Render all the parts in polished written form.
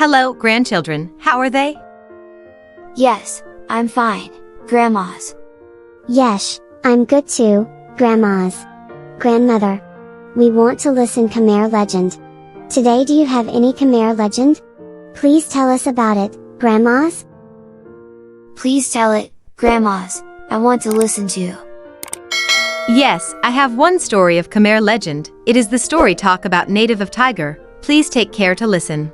Hello, grandchildren. How are they? Yes, I'm fine, Grandmas. Yes, I'm good too, Grandmas. Grandmother. We want to listen Khmer legend. Today do you have any Khmer legend? Please tell us about it, Grandmas. Please tell it, Grandmas. I want to listen to. Yes, I have one story of Khmer legend. It is the story talk about native of tiger. Please take care to listen.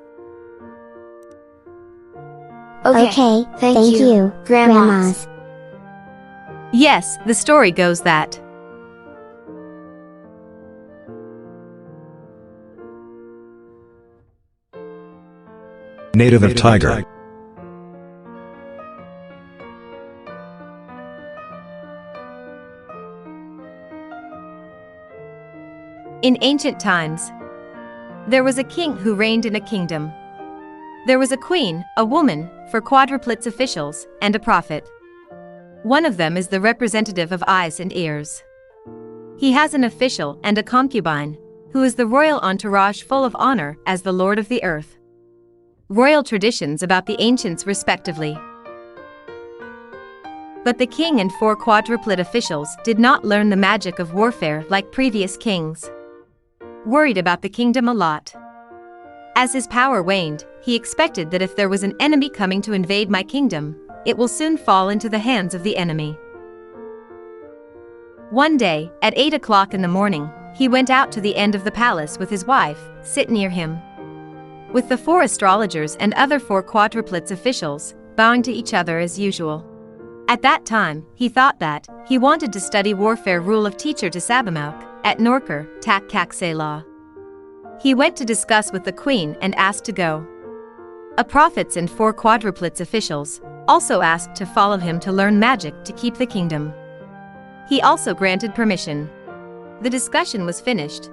Okay, thank you, Grandmas. Yes, the story goes that Native of tiger. in ancient times, there was a king who reigned in a kingdom. There was a queen, a woman, for quadruplets officials, and a prophet. One of them is the representative of eyes and ears. He has an official and a concubine, who is the royal entourage full of honor as the Lord of the earth. Royal traditions about the ancients respectively. But the king and 4 quadruplet officials did not learn the magic of warfare like previous kings. Worried about the kingdom a lot. As his power waned, he expected that if there was an enemy coming to invade my kingdom, it will soon fall into the hands of the enemy. One day, at 8 o'clock in the morning, he went out to the end of the palace with his wife, sit near him. With the 4 astrologers and other 4 quadruplets officials, bowing to each other as usual. At that time, he thought that he wanted to study warfare rule of teacher to Sabamauk at Norker, Tak Kak Law. He went to discuss with the queen and asked to go. A prophets and 4 quadruplets officials also asked to follow him to learn magic to keep the kingdom. He also granted permission. The discussion was finished.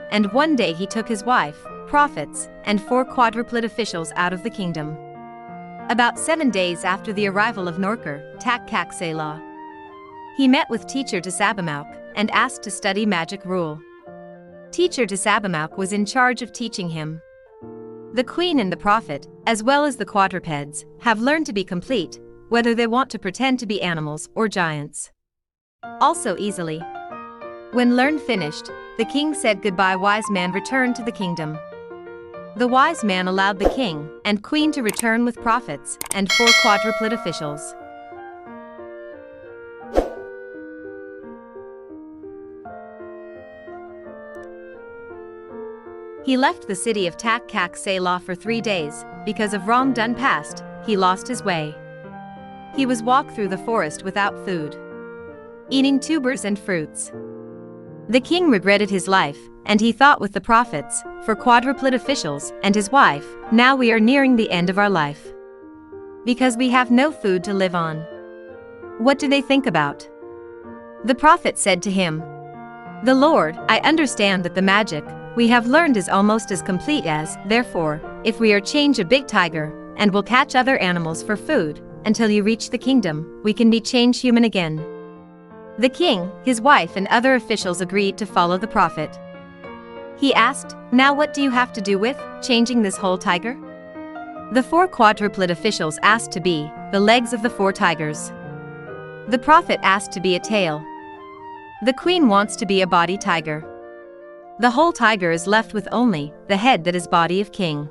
And one day he took his wife, prophets, and 4 quadruplet officials out of the kingdom. About 7 days after the arrival of Norker, Tak Kak Law, he met with teacher to Sabamauk and asked to study magic rule. Teacher to Sabamauk was in charge of teaching him. The queen and the prophet, as well as the quadrupeds, have learned to be complete, whether they want to pretend to be animals or giants. Also easily. When learned finished, the king said goodbye. Wise man returned to the kingdom. The wise man allowed the king and queen to return with prophets and 4 quadruplet officials. He left the city of Tak Kak Law for 3 days, because of wrong done past, he lost his way. He was walked through the forest without food, eating tubers and fruits. The king regretted his life, and he thought with the prophets, for quadruplet officials, and his wife, now we are nearing the end of our life. Because we have no food to live on. What do they think about? The prophet said to him, "The Lord, I understand that the magic we have learned is almost as complete as, therefore, if we are change a big tiger, and will catch other animals for food, until you reach the kingdom, we can be changed human again." The king, his wife and other officials agreed to follow the prophet. He asked, "Now what do you have to do with changing this whole tiger?" The 4 quadruplet officials asked to be the legs of the 4 tigers. The prophet asked to be a tail. The queen wants to be a body tiger. The whole tiger is left with only the head that is body of king.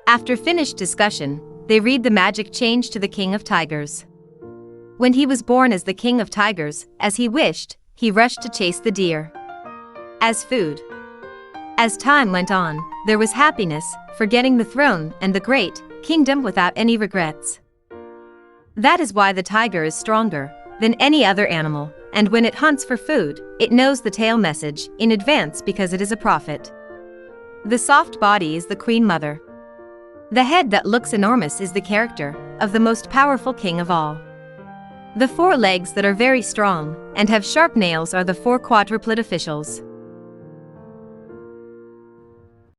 After finished discussion, they read the magic change to the king of tigers. When he was born as the king of tigers, as he wished, he rushed to chase the deer as food. As time went on, there was happiness, forgetting the throne and the great kingdom without any regrets. That is why the tiger is stronger than any other animal, and when it hunts for food, it knows the tail message in advance because it is a prophet. The soft body is the queen mother. The head that looks enormous is the character of the most powerful king of all. The 4 legs that are very strong and have sharp nails are the 4 quadruplet officials.